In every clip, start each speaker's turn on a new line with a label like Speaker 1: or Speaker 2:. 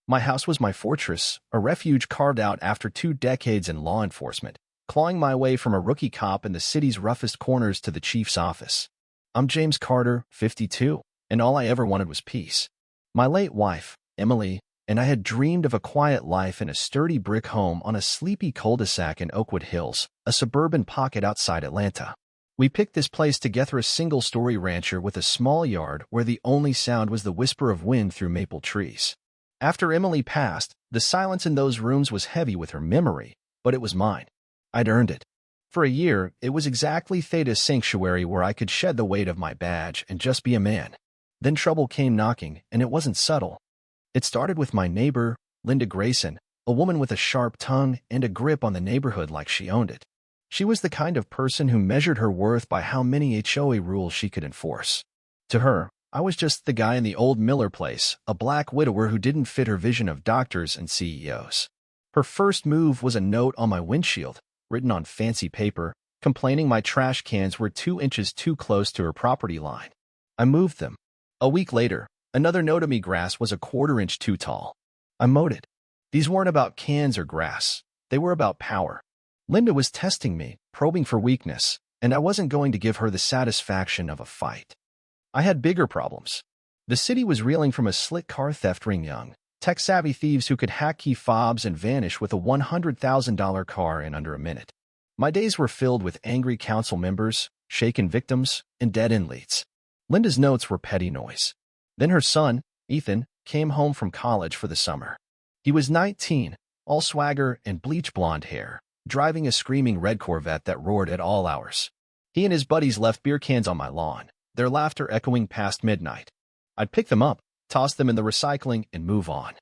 Speaker 1: My house was my fortress, a refuge carved out after 2 decades in law enforcement, clawing my way from a rookie cop in the city's roughest corners to the chief's office. I'm James Carter, 52, and all I ever wanted was peace. My late wife, Emily, and I had dreamed of a quiet life in a sturdy brick home on a sleepy cul-de-sac in Oakwood Hills, a suburban pocket outside Atlanta. We picked this place together, a single-story rancher with a small yard where the only sound was the whisper of wind through maple trees. After Emily passed, the silence in those rooms was heavy with her memory, but it was mine. I'd earned it. For a year, it was exactly Theta's sanctuary where I could shed the weight of my badge and just be a man. Then trouble came knocking, and it wasn't subtle. It started with my neighbor, Linda Grayson, a woman with a sharp tongue and a grip on the neighborhood like she owned it. She was the kind of person who measured her worth by how many HOA rules she could enforce. To her, I was just the guy in the old Miller place, a black widower who didn't fit her vision of doctors and CEOs. Her first move was a note on my windshield, written on fancy paper, complaining my trash cans were 2 inches too close to her property line. I moved them. A week later, another note of me grass was a 1/4 inch too tall. I mowed it. These weren't about cans or grass. They were about power. Linda was testing me, probing for weakness, and I wasn't going to give her the satisfaction of a fight. I had bigger problems. The city was reeling from a slick car theft ring, young, tech-savvy thieves who could hack key fobs and vanish with a $100,000 car in under a minute. My days were filled with angry council members, shaken victims, and dead-end leads. Linda's notes were petty noise. Then her son, Ethan, came home from college for the summer. He was 19, all swagger and bleach blonde hair, driving a screaming red Corvette that roared at all hours. He and his buddies left beer cans on my lawn, their laughter echoing past midnight. I'd pick them up, toss them in the recycling, and move on.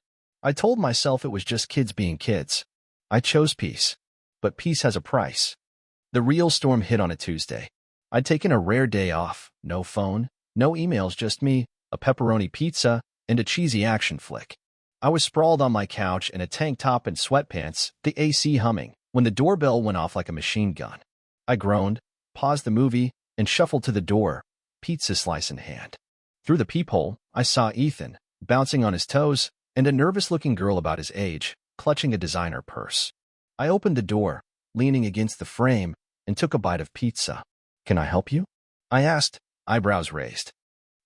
Speaker 1: I told myself it was just kids being kids. I chose peace. But peace has a price. The real storm hit on a Tuesday. I'd taken a rare day off, no phone, no emails, just me, a pepperoni pizza, and a cheesy action flick. I was sprawled on my couch in a tank top and sweatpants, the AC humming, when the doorbell went off like a machine gun. I groaned, paused the movie, and shuffled to the door, pizza slice in hand. Through the peephole, I saw Ethan, bouncing on his toes, and a nervous-looking girl about his age, clutching a designer purse. I opened the door, leaning against the frame, and took a bite of pizza. "Can I help you?" I asked, eyebrows raised.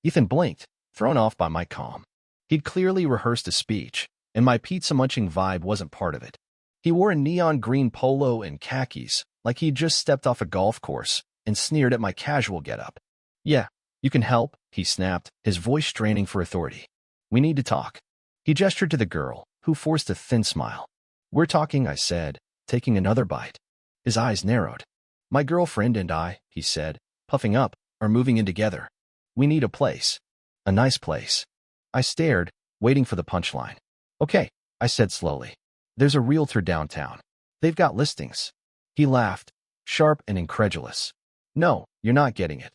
Speaker 1: Ethan blinked, thrown off by my calm. He'd clearly rehearsed a speech, and my pizza-munching vibe wasn't part of it. He wore a neon green polo and khakis, like he'd just stepped off a golf course, and sneered at my casual getup. "Yeah, you can help," he snapped, his voice straining for authority. "We need to talk." He gestured to the girl, who forced a thin smile. "We're talking," I said, taking another bite. His eyes narrowed. "My girlfriend and I," he said, puffing up, "are moving in together. We need a place. A nice place." I stared, waiting for the punchline. "Okay," I said slowly. "There's a realtor downtown. They've got listings." He laughed, sharp and incredulous. "No, you're not getting it."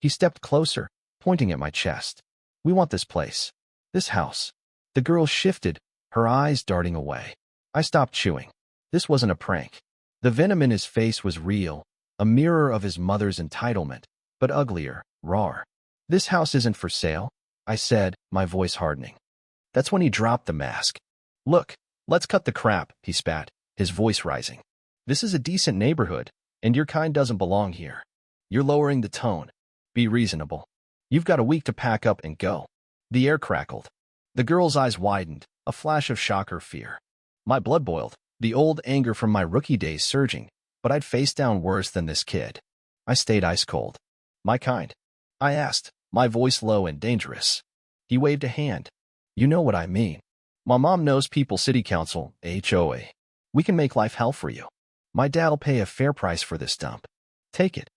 Speaker 1: He stepped closer, pointing at my chest. "We want this place. This house." The girl shifted, her eyes darting away. I stopped chewing. This wasn't a prank. The venom in his face was real, a mirror of his mother's entitlement, but uglier, rawer. "This house isn't for sale," I said, my voice hardening. That's when he dropped the mask. "Look, let's cut the crap," he spat, his voice rising. "This is a decent neighborhood, and your kind doesn't belong here. You're lowering the tone. Be reasonable. You've got a week to pack up and go." The air crackled. The girl's eyes widened, a flash of shock or fear. My blood boiled, the old anger from my rookie days surging, but I'd faced down worse than this kid. I stayed ice cold. "My kind?" I asked, my voice low and dangerous. He waved a hand. "You know what I mean. My mom knows people, city council, HOA. We can make life hell for you. My dad'll pay a fair price for this dump. Take it."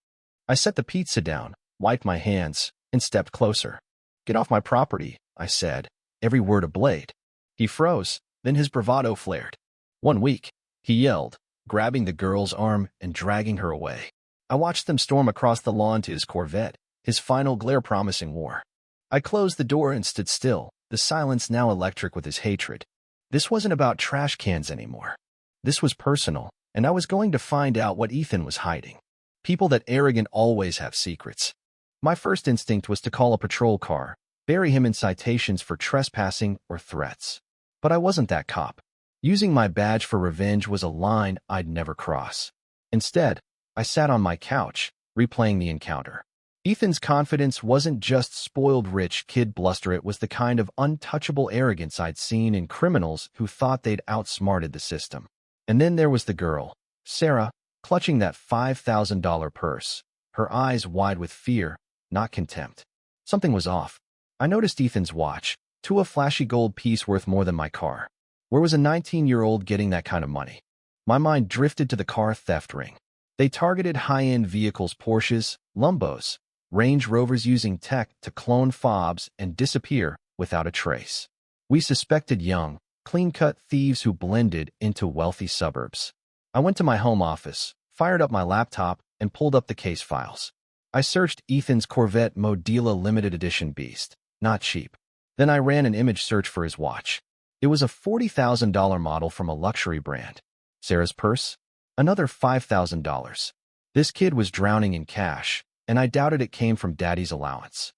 Speaker 1: I set the pizza down, wiped my hands, and stepped closer. "Get off my property," I said, every word a blade. He froze, then his bravado flared. "1 week," he yelled, grabbing the girl's arm and dragging her away. I watched them storm across the lawn to his Corvette, his final glare promising war. I closed the door and stood still, the silence now electric with his hatred. This wasn't about trash cans anymore. This was personal, and I was going to find out what Ethan was hiding. People that arrogant always have secrets. My first instinct was to call a patrol car, bury him in citations for trespassing or threats. But I wasn't that cop. Using my badge for revenge was a line I'd never cross. Instead, I sat on my couch, replaying the encounter. Ethan's confidence wasn't just spoiled rich kid bluster, it was the kind of untouchable arrogance I'd seen in criminals who thought they'd outsmarted the system. And then there was the girl, Sarah, clutching that $5,000 purse, her eyes wide with fear, not contempt. Something was off. I noticed Ethan's watch, a flashy gold piece worth more than my car. Where was a 19-year-old getting that kind of money? My mind drifted to the car theft ring. They targeted high-end vehicles, Porsches, Lambos, Range Rovers, using tech to clone fobs and disappear without a trace. We suspected young, clean-cut thieves who blended into wealthy suburbs. I went to my home office, fired up my laptop, and pulled up the case files. I searched Ethan's Corvette Modelo limited edition beast, not cheap. Then I ran an image search for his watch. It was a $40,000 model from a luxury brand. Sarah's purse? Another $5,000. This kid was drowning in cash, and I doubted it came from daddy's allowance.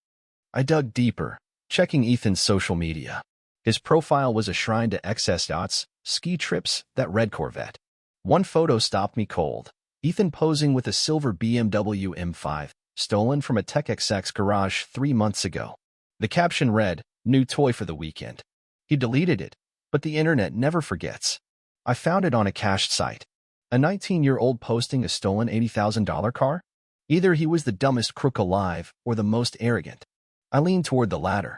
Speaker 1: I dug deeper, checking Ethan's social media. His profile was a shrine to excess yachts, ski trips, that red Corvette. One photo stopped me cold. Ethan posing with a silver BMW M5, stolen from a TechXX garage 3 months ago. The caption read, "New toy for the weekend." He deleted it, but the internet never forgets. I found it on a cached site. A 19-year-old posting a stolen $80,000 car? Either he was the dumbest crook alive or the most arrogant. I leaned toward the latter.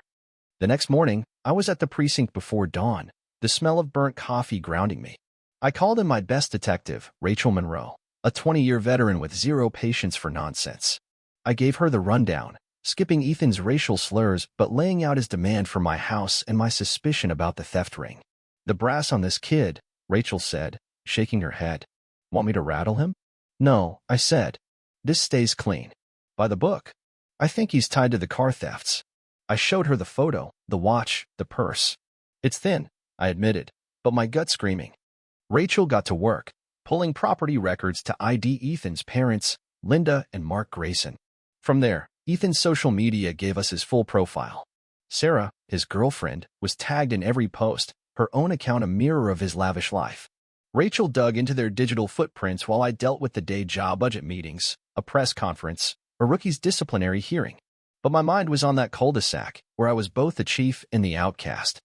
Speaker 1: The next morning, I was at the precinct before dawn, the smell of burnt coffee grounding me. I called in my best detective, Rachel Monroe, a 20-year veteran with zero patience for nonsense. I gave her the rundown, skipping Ethan's racial slurs but laying out his demand for my house and my suspicion about the theft ring. "The brass on this kid," Rachel said, shaking her head. "Want me to rattle him?" "No," I said. "This stays clean. By the book. I think he's tied to the car thefts." I showed her the photo, the watch, the purse. "It's thin," I admitted, but my gut screaming. Rachel got to work, pulling property records to ID Ethan's parents, Linda and Mark Grayson. From there, Ethan's social media gave us his full profile. Sarah, his girlfriend, was tagged in every post, her own account a mirror of his lavish life. Rachel dug into their digital footprints while I dealt with the day job, budget meetings, a press conference, a rookie's disciplinary hearing. But my mind was on that cul-de-sac, where I was both the chief and the outcast.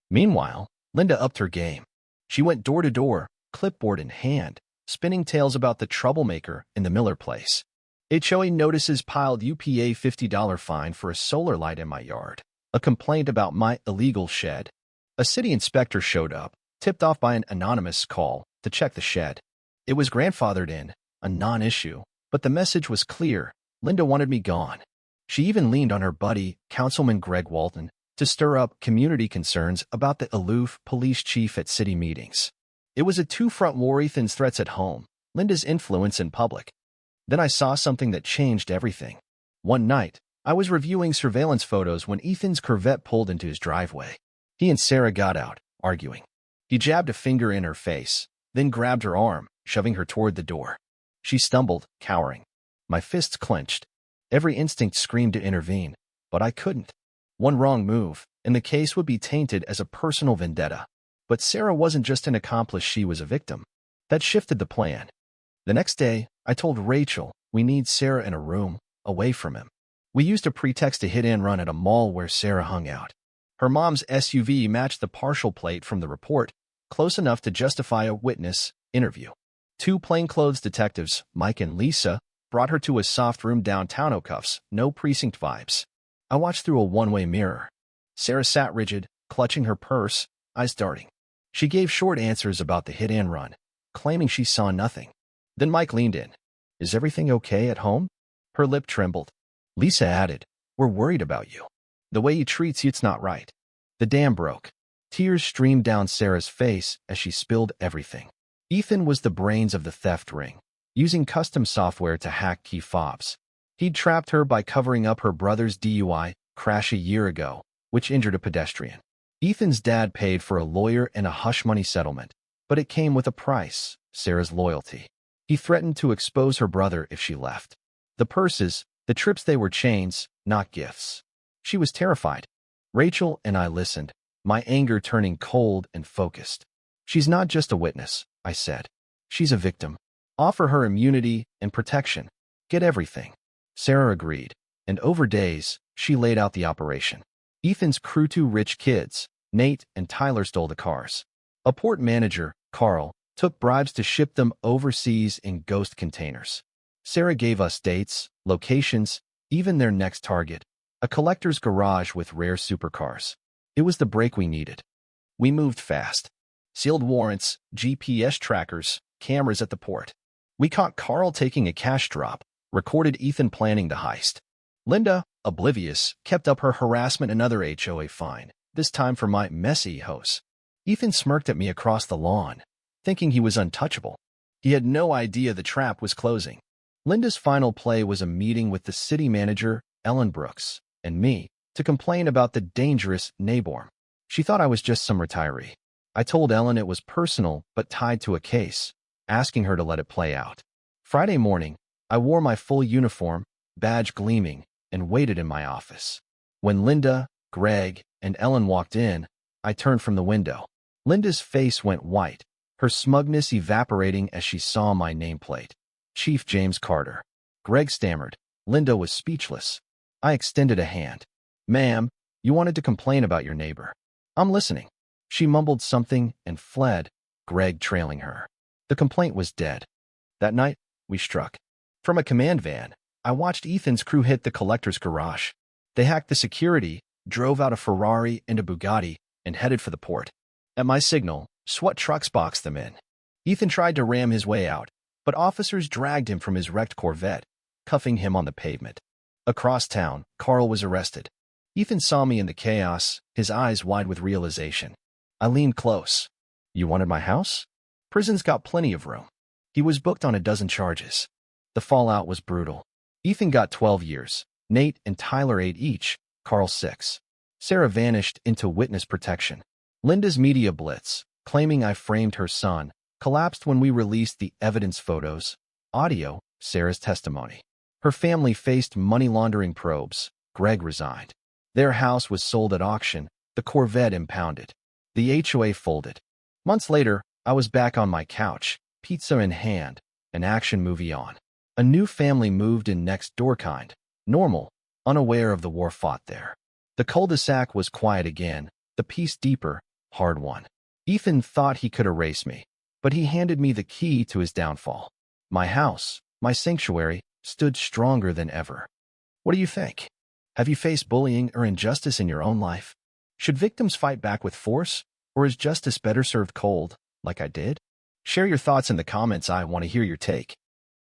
Speaker 1: Meanwhile, Linda upped her game. She went door to door, clipboard in hand, spinning tales about the troublemaker in the Miller place. HOA notices piled UPA $50 fine for a solar light in my yard. A complaint about my illegal shed. A city inspector showed up, tipped off by an anonymous call, to check the shed. It was grandfathered in, a non-issue, but the message was clear. Linda wanted me gone. She even leaned on her buddy, Councilman Greg Walton, to stir up community concerns about the aloof police chief at city meetings. It was a two-front war: Ethan's threats at home, Linda's influence in public. Then I saw something that changed everything. One night, I was reviewing surveillance photos when Ethan's Corvette pulled into his driveway. He and Sarah got out, arguing. He jabbed a finger in her face, then grabbed her arm, shoving her toward the door. She stumbled, cowering. My fists clenched. Every instinct screamed to intervene, but I couldn't. One wrong move, and the case would be tainted as a personal vendetta. But Sarah wasn't just an accomplice, she was a victim. That shifted the plan. The next day, I told Rachel we need Sarah in a room, away from him. We used a pretext to hit and run at a mall where Sarah hung out. Her mom's SUV matched the partial plate from the report, close enough to justify a witness interview. 2 plainclothes detectives, Mike and Lisa, brought her to a soft room downtown. O'Cuffs, no precinct vibes. I watched through a one-way mirror. Sarah sat rigid, clutching her purse, eyes darting. She gave short answers about the hit and run, claiming she saw nothing. Then Mike leaned in. "Is everything okay at home?" Her lip trembled. Lisa added, "We're worried about you. The way he treats you, it's not right." The dam broke. Tears streamed down Sarah's face as she spilled everything. Ethan was the brains of the theft ring, using custom software to hack key fobs. He'd trapped her by covering up her brother's DUI crash a year ago, which injured a pedestrian. Ethan's dad paid for a lawyer and a hush-money settlement, but it came with a price: Sarah's loyalty. He threatened to expose her brother if she left. The purses, the trips, they were chains, not gifts. She was terrified. Rachel and I listened, my anger turning cold and focused. She's not just a witness, I said. She's a victim. Offer her immunity and protection. Get everything. Sarah agreed, and over days, she laid out the operation. Ethan's two rich kids, Nate and Tyler, stole the cars. A port manager, Carl, took bribes to ship them overseas in ghost containers. Sarah gave us dates, locations, even their next target, a collector's garage with rare supercars. It was the break we needed. We moved fast. Sealed warrants, GPS trackers, cameras at the port. We caught Carl taking a cash drop, recorded Ethan planning the heist. Linda, oblivious, kept up her harassment, another HOA fine, this time for my messy house. Ethan smirked at me across the lawn, thinking he was untouchable. He had no idea the trap was closing. Linda's final play was a meeting with the city manager, Ellen Brooks, and me, to complain about the dangerous Naborm. She thought I was just some retiree. I told Ellen it was personal but tied to a case, asking her to let it play out. Friday morning, I wore my full uniform, badge gleaming, and waited in my office. When Linda, Greg, and Ellen walked in, I turned from the window. Linda's face went white, her smugness evaporating as she saw my nameplate. Chief James Carter. Greg stammered. Linda was speechless. I extended a hand. Ma'am, you wanted to complain about your neighbor. I'm listening. She mumbled something and fled, Greg trailing her. The complaint was dead. That night, we struck. From a command van, I watched Ethan's crew hit the collector's garage. They hacked the security, drove out a Ferrari and a Bugatti, and headed for the port. At my signal, SWAT trucks boxed them in. Ethan tried to ram his way out, but officers dragged him from his wrecked Corvette, cuffing him on the pavement. Across town, Carl was arrested. Ethan saw me in the chaos, his eyes wide with realization. I leaned close. You wanted my house? Prison's got plenty of room. He was booked on a dozen charges. The fallout was brutal. Ethan got 12 years. Nate and Tyler 8 each, Carl 6. Sarah vanished into witness protection. Linda's media blitz, claiming I framed her son, collapsed when we released the evidence photos, audio, Sarah's testimony. Her family faced money laundering probes. Greg resigned. Their house was sold at auction, the Corvette impounded. The HOA folded. Months later, I was back on my couch, pizza in hand, an action movie on. A new family moved in next door, kind, normal, unaware of the war fought there. The cul-de-sac was quiet again, the peace deeper, hard won. Ethan thought he could erase me, but he handed me the key to his downfall. My house, my sanctuary, stood stronger than ever. What do you think? Have you faced bullying or injustice in your own life? Should victims fight back with force, or is justice better served cold, like I did? Share your thoughts in the comments. I want to hear your take.